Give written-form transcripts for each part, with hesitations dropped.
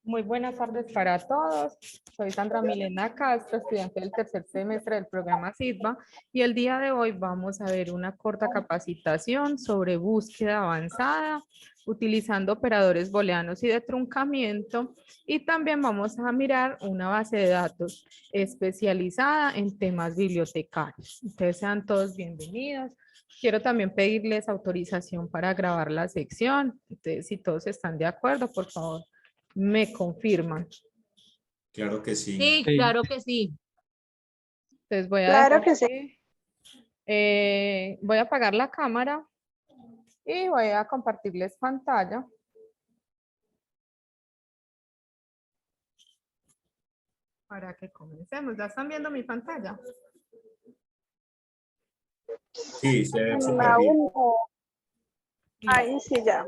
Muy buenas tardes para todos. Soy Sandra Milena Castro, estudiante del tercer semestre del programa SIDBA, y el día de hoy vamos a ver una corta capacitación sobre búsqueda avanzada utilizando operadores booleanos y de truncamiento, y también vamos a mirar una base de datos especializada en temas bibliotecarios. Ustedes sean todos bienvenidos. Quiero también pedirles autorización para grabar la sección. Entonces, si todos están de acuerdo, por favor me confirman. Claro que sí. Sí, claro que sí. Entonces voy a Claro dejar que sí. aquí, voy a apagar la cámara y voy a compartirles pantalla. Para que comencemos. ¿Ya están viendo mi pantalla? Sí, se ve En súper la bien. 1. Ahí sí ya.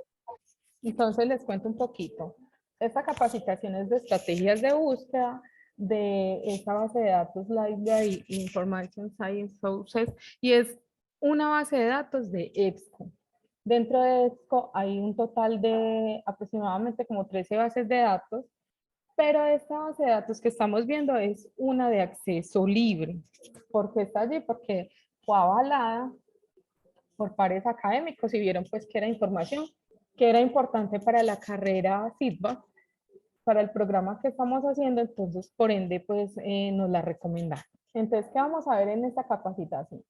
Entonces les cuento un poquito. Esta capacitación es de estrategias de búsqueda de esta base de datos Library Information Science Sources, y es una base de datos de EBSCO. Dentro de EBSCO hay un total de aproximadamente como 13 bases de datos, pero esta base de datos que estamos viendo es una de acceso libre. ¿Por qué está allí? Porque fue avalada por pares académicos y vieron pues que era información que era importante para la carrera SIDBA, para el programa que estamos haciendo, entonces por ende pues nos la recomendaron. Entonces, ¿qué vamos a ver en esta capacitación?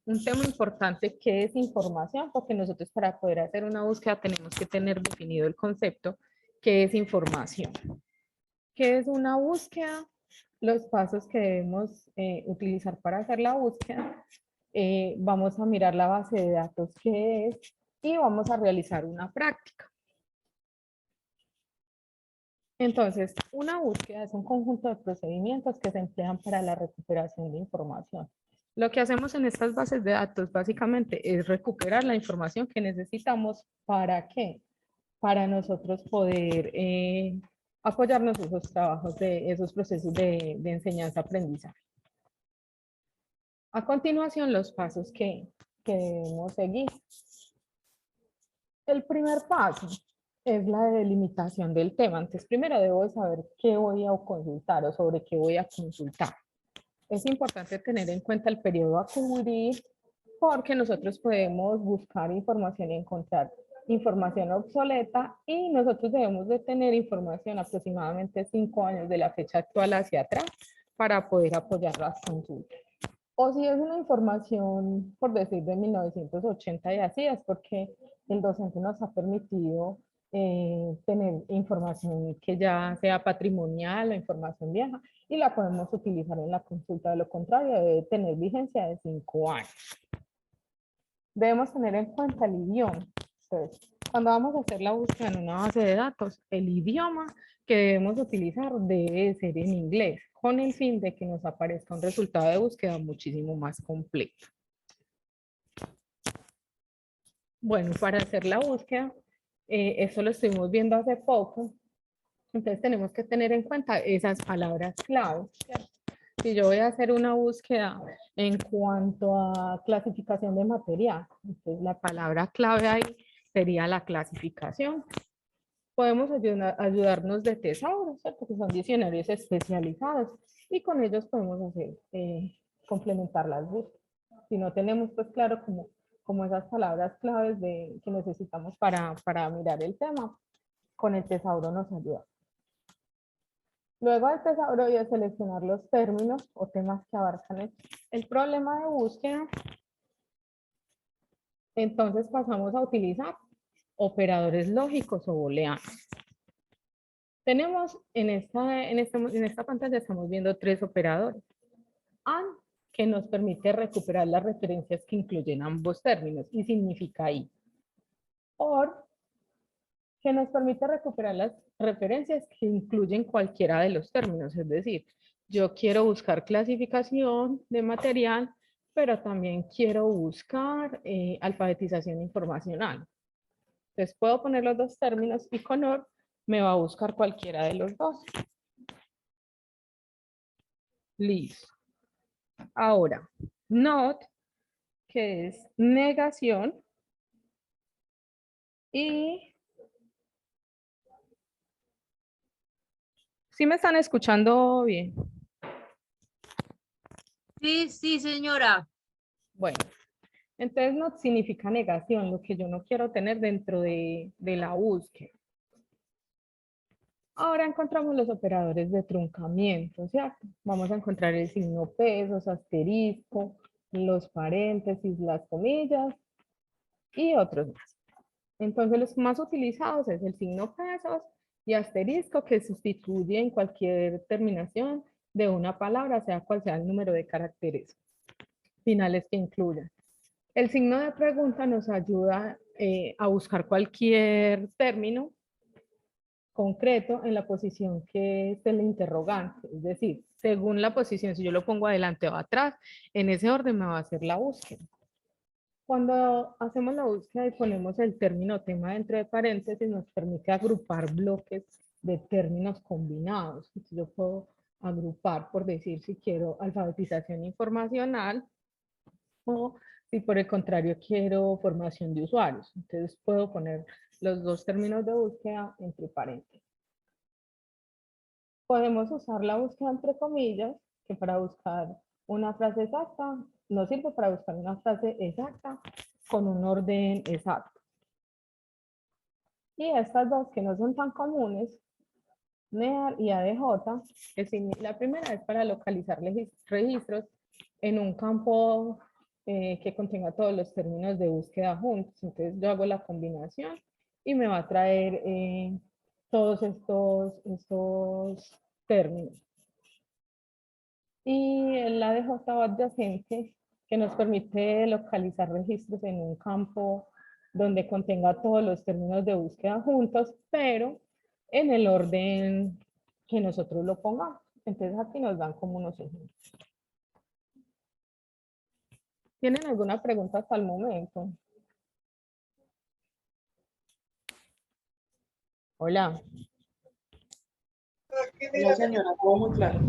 Un tema importante que es información, porque nosotros para poder hacer una búsqueda tenemos que tener definido el concepto que es información. ¿Qué es una búsqueda? Los pasos que debemos utilizar para hacer la búsqueda. Vamos a mirar la base de datos que es y vamos a realizar una práctica. Entonces, una búsqueda es un conjunto de procedimientos que se emplean para la recuperación de información. Lo que hacemos en estas bases de datos básicamente es recuperar la información que necesitamos. ¿Para qué? Para nosotros poder apoyarnos en esos trabajos, de esos procesos de enseñanza-aprendizaje. A continuación, los pasos que debemos seguir. El primer paso es la delimitación del tema. Entonces, primero debo saber qué voy a consultar o sobre qué voy a consultar. Es importante tener en cuenta el periodo a cubrir, porque nosotros podemos buscar información y encontrar información obsoleta, y nosotros debemos de tener información aproximadamente 5 años de la fecha actual hacia atrás para poder apoyar las consultas. O si es una información, por decir, de 1980 y así, es porque el docente nos ha permitido tener información que ya sea patrimonial o información vieja, y la podemos utilizar en la consulta. De lo contrario, debe tener vigencia de 5 años. Debemos tener en cuenta el idioma. Entonces, cuando vamos a hacer la búsqueda en una base de datos, el idioma que debemos utilizar debe ser en inglés, con el fin de que nos aparezca un resultado de búsqueda muchísimo más completo. Bueno, para hacer la búsqueda, eso lo estuvimos viendo hace poco, entonces tenemos que tener en cuenta esas palabras clave. Si yo voy a hacer una búsqueda en cuanto a clasificación de material, entonces la palabra clave ahí sería la clasificación. Podemos ayudarnos de tesauros, ¿cierto? Que son diccionarios especializados, y con ellos podemos hacer, complementar las búsquedas. Si no tenemos pues claro como esas palabras claves que necesitamos para mirar el tema, con el tesauro nos ayuda. Luego del tesauro voy a seleccionar los términos o temas que abarcan el problema de búsqueda. Entonces pasamos a utilizar operadores lógicos o booleanos. Tenemos en esta pantalla estamos viendo 3 operadores. AND, que nos permite recuperar las referencias que incluyen ambos términos y significa I. OR, que nos permite recuperar las referencias que incluyen cualquiera de los términos. Es decir, yo quiero buscar clasificación de material, pero también quiero buscar alfabetización informacional. Entonces puedo poner los 2 términos y con OR me va a buscar cualquiera de los 2. Listo. Ahora, not, que es negación, y ¿Sí me están escuchando bien? Sí, sí, señora. Bueno, entonces no significa negación, lo que yo no quiero tener dentro de la búsqueda. Ahora encontramos los operadores de truncamiento, ¿cierto? Vamos a encontrar el signo pesos, asterisco, los paréntesis, las comillas y otros más. Entonces los más utilizados es el signo pesos y asterisco, que sustituye en cualquier terminación de una palabra, sea cual sea el número de caracteres finales que incluyan. El signo de pregunta nos ayuda a buscar cualquier término concreto en la posición que es el interrogante. Es decir, según la posición, si yo lo pongo adelante o atrás, en ese orden me va a hacer la búsqueda. Cuando hacemos la búsqueda y ponemos el término tema dentro de paréntesis, nos permite agrupar bloques de términos combinados. Entonces, yo puedo agrupar, por decir, si quiero alfabetización informacional o si por el contrario quiero formación de usuarios. Entonces puedo poner los dos términos de búsqueda entre paréntesis. Podemos usar la búsqueda entre comillas, que para buscar una frase exacta, nos sirve para buscar una frase exacta con un orden exacto. Y estas dos que no son tan comunes, NEAR y ADJ, la primera es para localizar registros en un campo que contenga todos los términos de búsqueda juntos. Entonces yo hago la combinación y me va a traer todos estos términos. Y el ADJ adyacente, que nos permite localizar registros en un campo donde contenga todos los términos de búsqueda juntos, pero en el orden que nosotros lo pongamos. Entonces aquí nos dan como unos ejemplos. ¿Tienen alguna pregunta hasta el momento? Hola. No, señora, todo muy claro.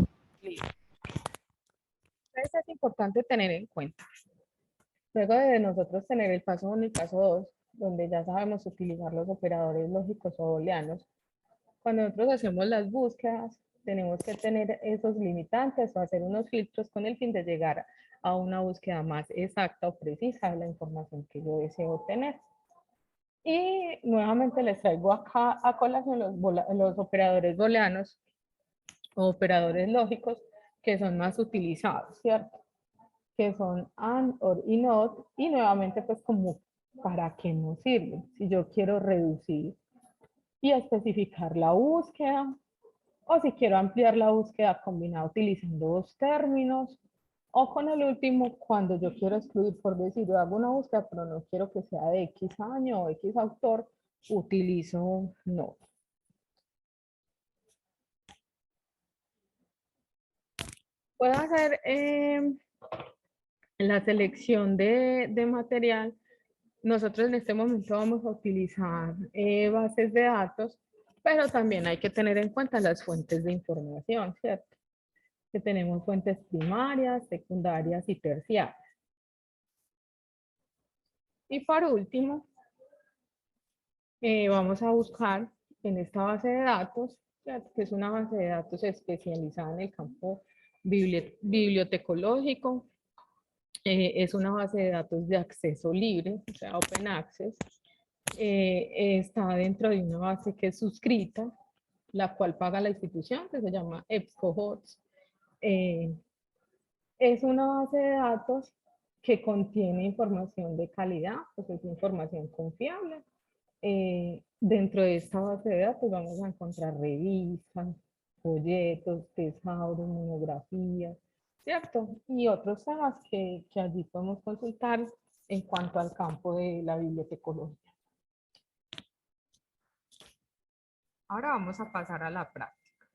Entonces es importante tener en cuenta. Luego de nosotros tener el paso 1 y paso 2, donde ya sabemos utilizar los operadores lógicos o booleanos, cuando nosotros hacemos las búsquedas, tenemos que tener esos limitantes o hacer unos filtros con el fin de llegar a una búsqueda más exacta o precisa de la información que yo deseo tener. Y nuevamente les traigo acá a colación los operadores booleanos o operadores lógicos que son más utilizados, ¿cierto? Que son AND, OR y NOT, y nuevamente pues como para qué nos sirve. Si yo quiero reducir y especificar la búsqueda, o si quiero ampliar la búsqueda combinada utilizando dos términos, o con el último, cuando yo quiero excluir, por decir, yo hago una búsqueda, pero no quiero que sea de X año o X autor, utilizo NOT. Puedo hacer la selección de material. Nosotros en este momento vamos a utilizar bases de datos, pero también hay que tener en cuenta las fuentes de información, ¿cierto? Que tenemos fuentes primarias, secundarias y terciarias. Y por último, vamos a buscar en esta base de datos, ¿cierto? Que es una base de datos especializada en el campo bibliotecológico. Es una base de datos de acceso libre, o sea, open access. Está dentro de una base que es suscrita, la cual paga la institución, que se llama EBSCOhost. Es una base de datos que contiene información de calidad, pues es información confiable. Dentro de esta base de datos vamos a encontrar revistas, folletos, tesauros, monografías, ¿cierto? Y otros temas que allí podemos consultar en cuanto al campo de la bibliotecología. Ahora vamos a pasar a la práctica.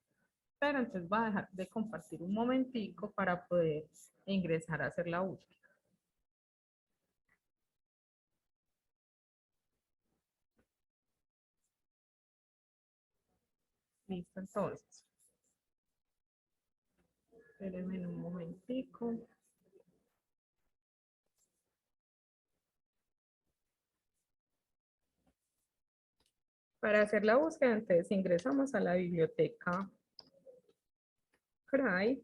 Pero entonces voy a dejar de compartir un momentico para poder ingresar a hacer la búsqueda. Listo, entonces. Espérenme un momentico. Para hacer la búsqueda, entonces ingresamos a la biblioteca CRAI,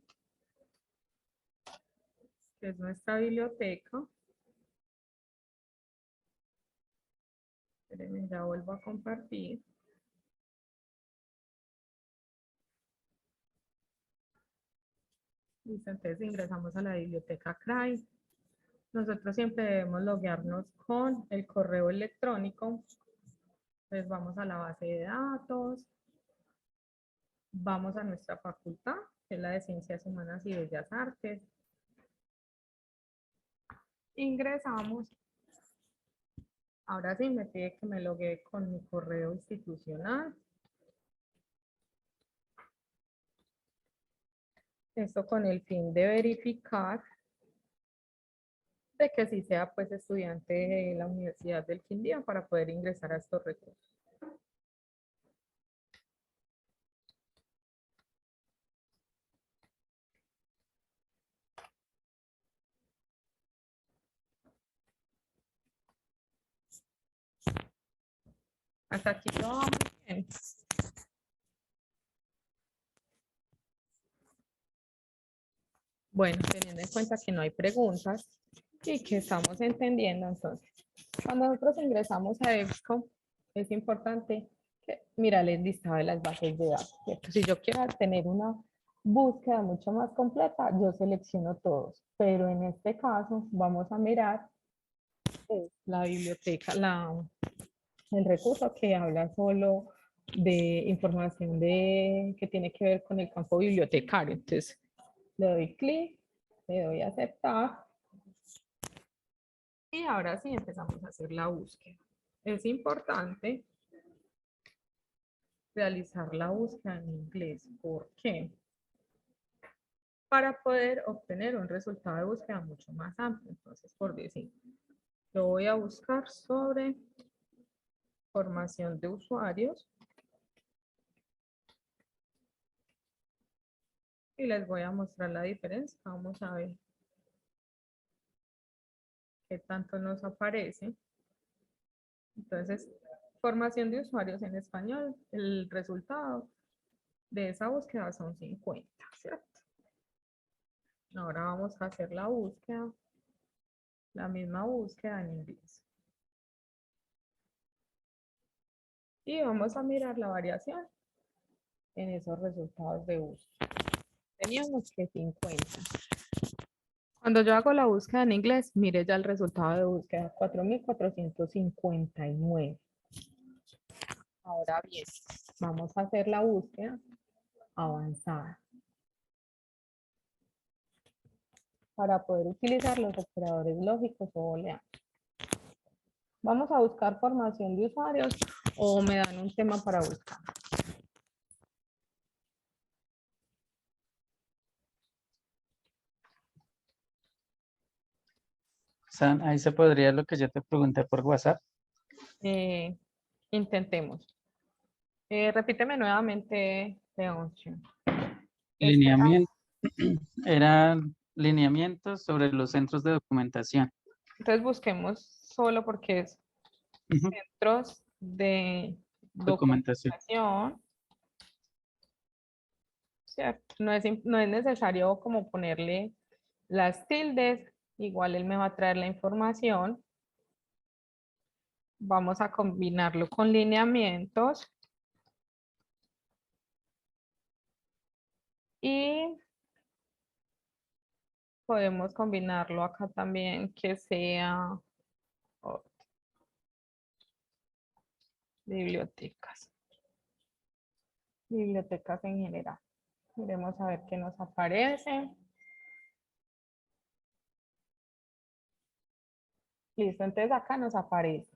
que es nuestra biblioteca. Espérenme, ya vuelvo a compartir. Listo, entonces ingresamos a la biblioteca CRAI. Nosotros siempre debemos loguearnos con el correo electrónico. Entonces vamos a la base de datos. Vamos a nuestra facultad, que es la de Ciencias Humanas y Bellas Artes. Ingresamos. Ahora sí me pide que me loguee con mi correo institucional. Esto con el fin de verificar de que sí sea pues estudiante de la Universidad del Quindío para poder ingresar a estos recursos. Hasta aquí todo va muy bien. Bueno, teniendo en cuenta que no hay preguntas y que estamos entendiendo, entonces, cuando nosotros ingresamos a EBSCO, es importante que mira el listado de las bases de datos, ¿cierto? Si yo quiero tener una búsqueda mucho más completa, yo selecciono todos, pero en este caso vamos a mirar la biblioteca, el recurso que habla solo de información que tiene que ver con el campo bibliotecario. Entonces, le doy clic, le doy a aceptar. Y ahora sí empezamos a hacer la búsqueda. Es importante realizar la búsqueda en inglés. ¿Por qué? Para poder obtener un resultado de búsqueda mucho más amplio. Entonces, por decir, yo voy a buscar sobre formación de usuarios. Y les voy a mostrar la diferencia. Vamos a ver qué tanto nos aparece. Entonces, formación de usuarios en español, el resultado de esa búsqueda son 50, ¿cierto? Ahora vamos a hacer la búsqueda, la misma búsqueda en inglés. Y vamos a mirar la variación en esos resultados de búsqueda. Teníamos que 50. Cuando yo hago la búsqueda en inglés, mire ya el resultado de búsqueda, 4.459. Ahora bien, vamos a hacer la búsqueda avanzada. Para poder utilizar los operadores lógicos o booleanos. Vamos a buscar formación de usuarios o me dan un tema para buscar. San, ahí se podría lo que yo te pregunté por WhatsApp. Intentemos. Repíteme nuevamente, Leoncio. Lineamiento. Eran lineamientos sobre los centros de documentación. Entonces busquemos solo porque es centros de documentación. ¿Cierto? No es necesario como ponerle las tildes. Igual él me va a traer la información. Vamos a combinarlo con lineamientos. Y podemos combinarlo acá también que sea bibliotecas. Bibliotecas en general. Miremos a ver qué nos aparece. Listo, entonces acá nos aparece.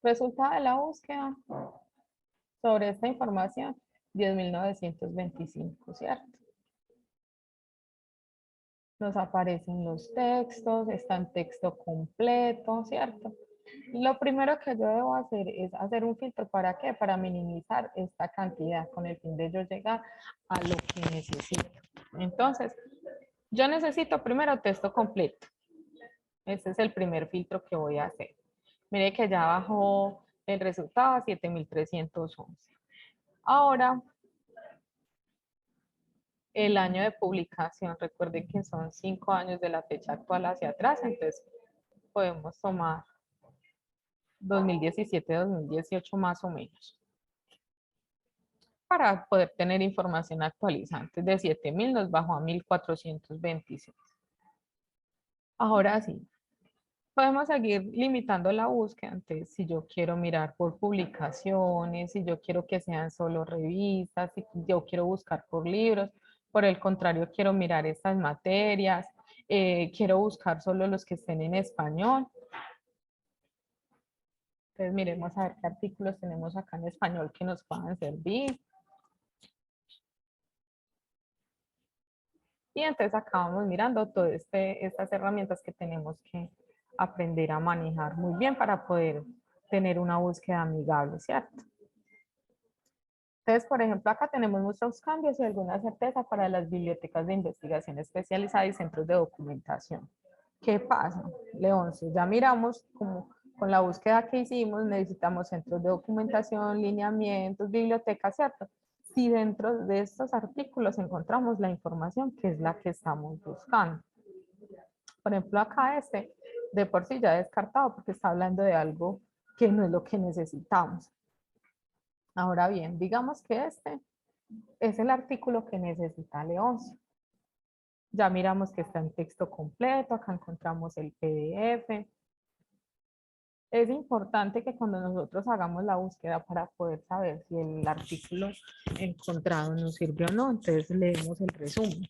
Resultado de la búsqueda sobre esta información, 10.925, ¿cierto? Nos aparecen los textos, está en texto completo, ¿cierto? Lo primero que yo debo hacer es hacer un filtro. ¿Para qué? Para minimizar esta cantidad con el fin de yo llegar a lo que necesito. Entonces, yo necesito primero texto completo. Este es el primer filtro que voy a hacer. Mire que ya bajó el resultado a 7.311. Ahora, el año de publicación. Recuerden que son 5 años de la fecha actual hacia atrás, entonces podemos tomar 2017-2018 más o menos, para poder tener información actualizante. De 7.000 nos bajó a 1.426. Ahora sí, podemos seguir limitando la búsqueda. Entonces, si yo quiero mirar por publicaciones, si yo quiero que sean solo revistas, si yo quiero buscar por libros, por el contrario, quiero mirar estas materias, quiero buscar solo los que estén en español. Entonces, miremos a ver qué artículos tenemos acá en español que nos puedan servir. Y entonces acá vamos mirando todas estas herramientas que tenemos que aprender a manejar muy bien para poder tener una búsqueda amigable, ¿cierto? Entonces, por ejemplo, acá tenemos muchos cambios y alguna certeza para las bibliotecas de investigación especializada y centros de documentación. ¿Qué pasa, Leoncio? Ya miramos como con la búsqueda que hicimos, necesitamos centros de documentación, lineamientos, bibliotecas, ¿cierto? Si dentro de estos artículos encontramos la información que es la que estamos buscando. Por ejemplo, acá de por sí ya descartado porque está hablando de algo que no es lo que necesitamos. Ahora bien, digamos que este es el artículo que necesita Leoncio. Ya miramos que está en texto completo, acá encontramos el PDF. Es importante que cuando nosotros hagamos la búsqueda para poder saber si el artículo encontrado nos sirve o no, entonces leemos el resumen.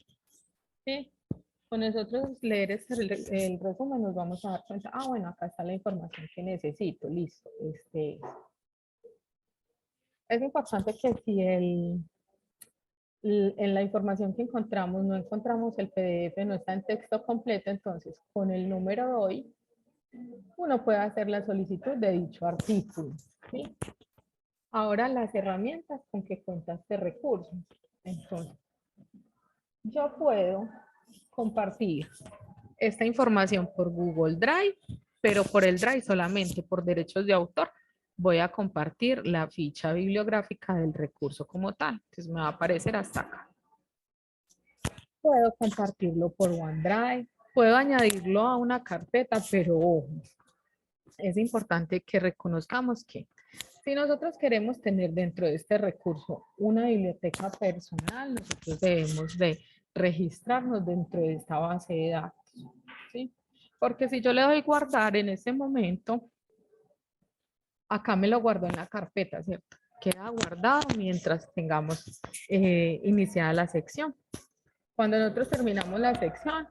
¿Sí? Con nosotros leer el resumen nos vamos a dar cuenta, bueno, acá está la información que necesito, listo. Es importante que si en la información que encontramos no encontramos el PDF, no está en texto completo, entonces con el número DOI uno puede hacer la solicitud de dicho artículo. ¿Sí? Ahora las herramientas con que cuenta este recurso. Entonces, yo puedo compartir esta información por Google Drive, pero por el Drive solamente, por derechos de autor. Voy a compartir la ficha bibliográfica del recurso como tal. Entonces me va a aparecer hasta acá. Puedo compartirlo por OneDrive. Puedo añadirlo a una carpeta, pero ojo, es importante que reconozcamos que si nosotros queremos tener dentro de este recurso una biblioteca personal, nosotros debemos de registrarnos dentro de esta base de datos. ¿Sí? Porque si yo le doy guardar en ese momento, acá me lo guardo en la carpeta, ¿cierto? Queda guardado mientras tengamos iniciada la sección. Cuando nosotros terminamos la sección,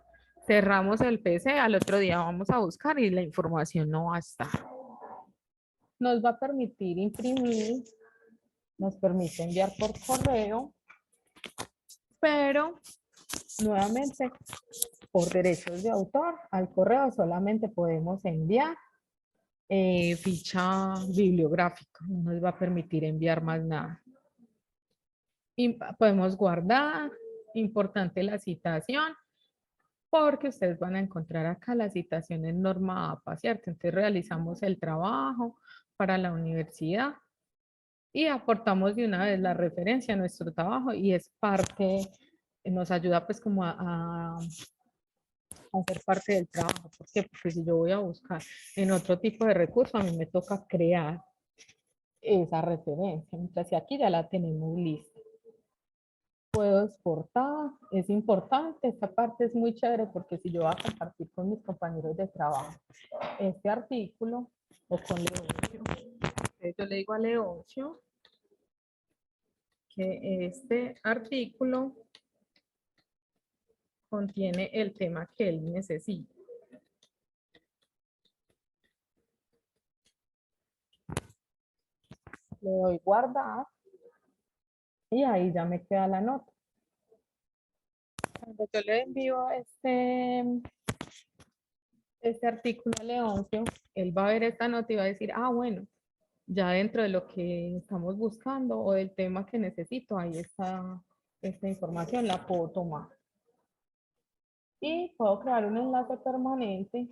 cerramos el PC, al otro día vamos a buscar y la información no va a estar. Nos va a permitir imprimir, nos permite enviar por correo, pero nuevamente por derechos de autor al correo solamente podemos enviar ficha bibliográfica, no nos va a permitir enviar más nada. Y podemos guardar, importante la citación, porque ustedes van a encontrar acá la citación en norma APA, ¿cierto? Entonces realizamos el trabajo para la universidad y aportamos de una vez la referencia a nuestro trabajo y es parte, nos ayuda pues como a hacer parte del trabajo. ¿Por qué? Porque si yo voy a buscar en otro tipo de recurso, a mí me toca crear esa referencia, mientras que aquí ya la tenemos lista. Puedo exportar, es importante, esta parte es muy chévere porque si yo voy a compartir con mis compañeros de trabajo este artículo o con Leoncio, yo le digo a Leoncio que este artículo contiene el tema que él necesita. Le doy guardar y ahí ya me queda la nota. Cuando yo le envío este artículo a Leoncio, él va a ver esta nota y va a decir, bueno, ya dentro de lo que estamos buscando o del tema que necesito, ahí está esta información, la puedo tomar. Y puedo crear un enlace permanente.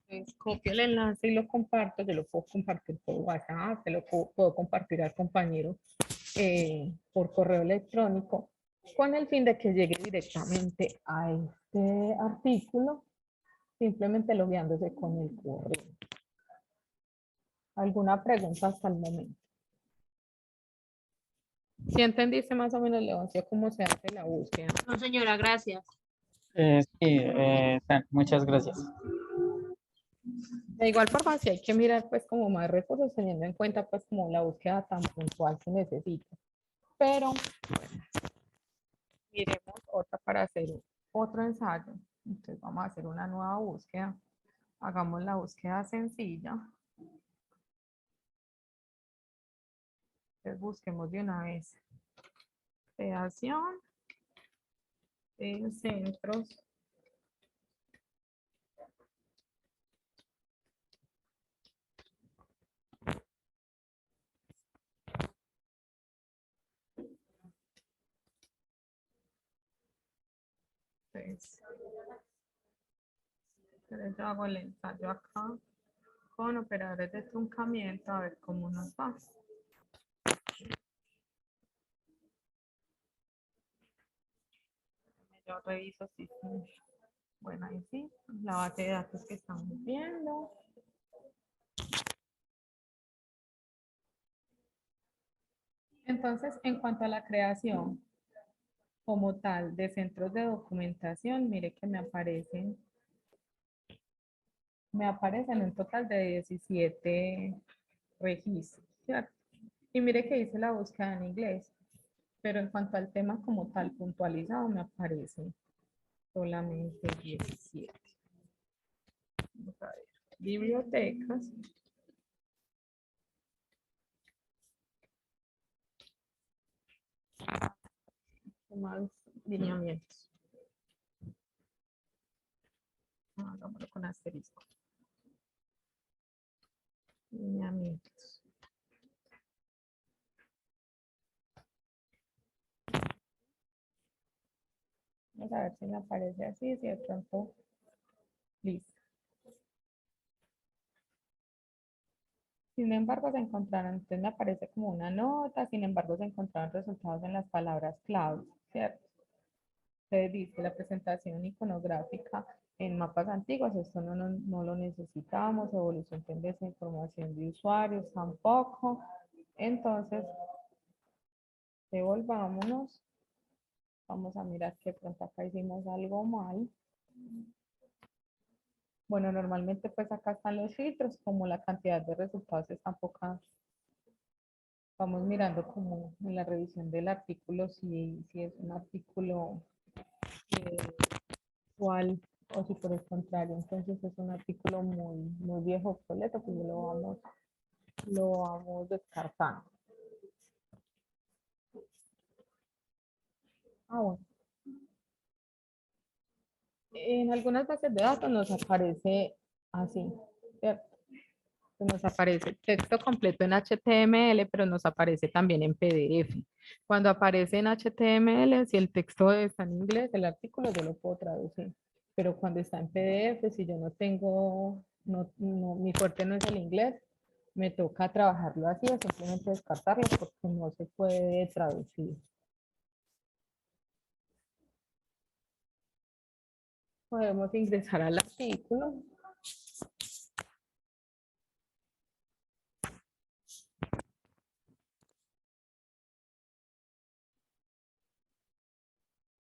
Entonces, copio el enlace y lo comparto. Yo lo puedo compartir por WhatsApp, puedo compartir al compañero por correo electrónico. con el fin de que llegue directamente a este artículo, simplemente logueándose con el correo. ¿Alguna pregunta hasta el momento? ¿Sí entendiste más o menos, Leoncio, cómo se hace la búsqueda? No, señora, gracias. Muchas gracias. De igual forma, sí hay que mirar pues como más recursos teniendo en cuenta pues como la búsqueda tan puntual que necesita. Pero bueno, miremos otra para hacer otro ensayo. Entonces vamos a hacer una nueva búsqueda. Hagamos la búsqueda sencilla. Entonces busquemos de una vez. Creación de centros entonces yo hago el ensayo acá con operadores de truncamiento a ver cómo nos va. Yo reviso si sí. Bueno, ahí sí, la base de datos que estamos viendo. Entonces, en cuanto a la creación como tal de centros de documentación, mire que me aparecen un total de 17 registros, ¿cierto? Y mire que hice la búsqueda en inglés, pero en cuanto al tema como tal puntualizado, me aparece solamente 17. Vamos a ver. Bibliotecas. Más lineamientos. Hagámoslo con asterisco. Lineamientos. Vamos a ver si me aparece así, si de pronto. Listo. Sin embargo, se encontraron, entonces me aparece como una nota, sin embargo, se encontraron resultados en las palabras clave, ¿cierto? Se dice la presentación iconográfica en mapas antiguos, esto no lo necesitamos, evolución tendencia, información de usuarios tampoco. Entonces, devolvámonos. Vamos a mirar que pronto acá hicimos algo mal. Bueno, normalmente pues acá están los filtros, como la cantidad de resultados están pocas. Vamos mirando como en la revisión del artículo si es un artículo cual o si por el contrario, entonces es un artículo muy viejo, obsoleto, pues lo vamos descartando. Bueno. En algunas bases de datos nos aparece así, ¿cierto? Nos aparece texto completo en HTML, pero nos aparece también en PDF. Cuando aparece en HTML, si el texto está en inglés, el artículo yo lo puedo traducir. Pero cuando está en PDF, si yo no tengo, mi fuerte no es el inglés, me toca trabajarlo así o simplemente descartarlo porque no se puede traducir. Podemos ingresar al artículo.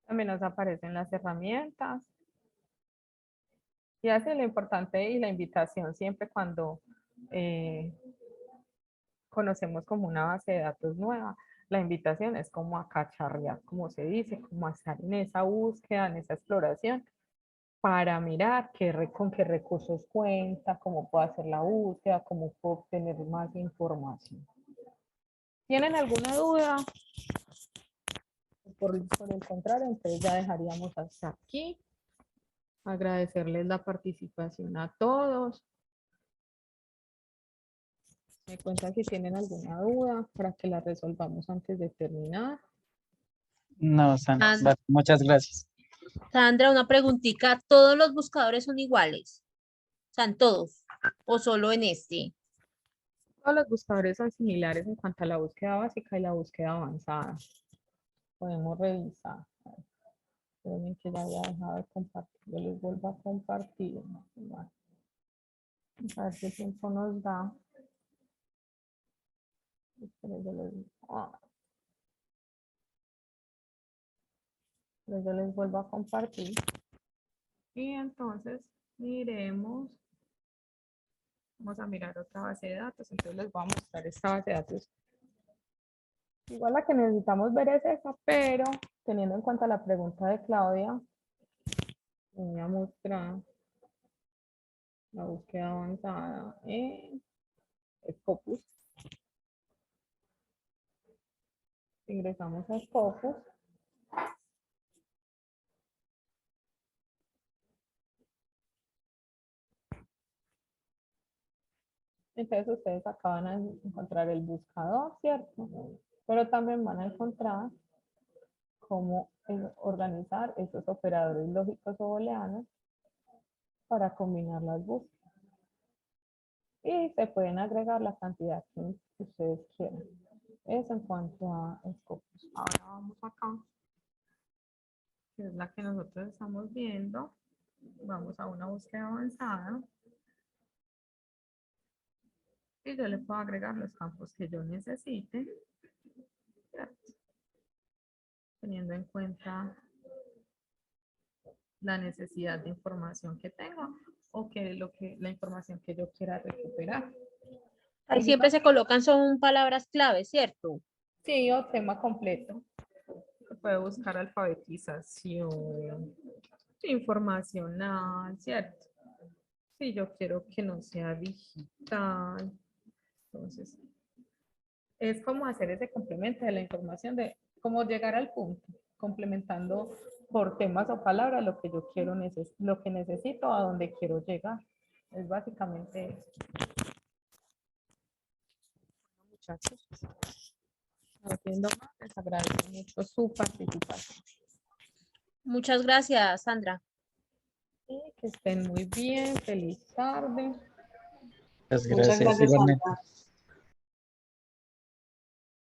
También nos aparecen las herramientas. Y hace lo importante y la invitación siempre cuando conocemos como una base de datos nueva, la invitación es como a cacharrear, como se dice, como a estar en esa búsqueda, en esa exploración, para mirar con qué recursos cuenta, cómo puedo hacer la búsqueda, cómo puedo obtener más información. ¿Tienen alguna duda? Por el contrario, entonces ya dejaríamos hasta aquí. Agradecerles la participación a todos. Me cuentan si tienen alguna duda para que la resolvamos antes de terminar. No, muchas gracias. Sandra, una preguntita. ¿Todos los buscadores son iguales? ¿Son todos? ¿O solo en este? Todos los buscadores son similares en cuanto a la búsqueda básica y la búsqueda avanzada. podemos revisar. A ver, espérenme que ya había dejado de compartir. Yo les vuelvo a compartir. Vale. A ver qué tiempo nos da. Esperen, yo les vuelvo a compartir. Y entonces miremos. Vamos a mirar otra base de datos. Entonces les voy a mostrar esta base de datos. Igual la que necesitamos ver es esa, pero teniendo en cuenta la pregunta de Claudia, voy a mostrar la búsqueda avanzada en Scopus. Ingresamos a Scopus. Entonces ustedes acaban de encontrar el buscador, ¿cierto? Pero también van a encontrar cómo organizar esos operadores lógicos o booleanos para combinar las búsquedas. Y se pueden agregar la cantidad que ustedes quieran. Eso en cuanto a Scopus. Ahora vamos acá, que es la que nosotros estamos viendo. Vamos a una búsqueda avanzada. Y yo le puedo agregar los campos que yo necesite, ¿cierto? Teniendo en cuenta la necesidad de información que tengo o la información que yo quiera recuperar. Ahí siempre se colocan son palabras clave, ¿cierto? Sí, o tema completo. Se puede buscar alfabetización, informacional, ¿cierto? Si yo quiero que no sea digital. Entonces, es como hacer ese complemento de la información, de cómo llegar al punto, complementando por temas o palabras lo que yo quiero, lo que necesito, a donde quiero llegar. Es básicamente eso. Muchachos, no siendo más, les agradezco mucho su participación. Muchas gracias, Sandra. Y que estén muy bien, feliz tarde. Muchas Muchas gracias, gracias, igualmente. Sandra.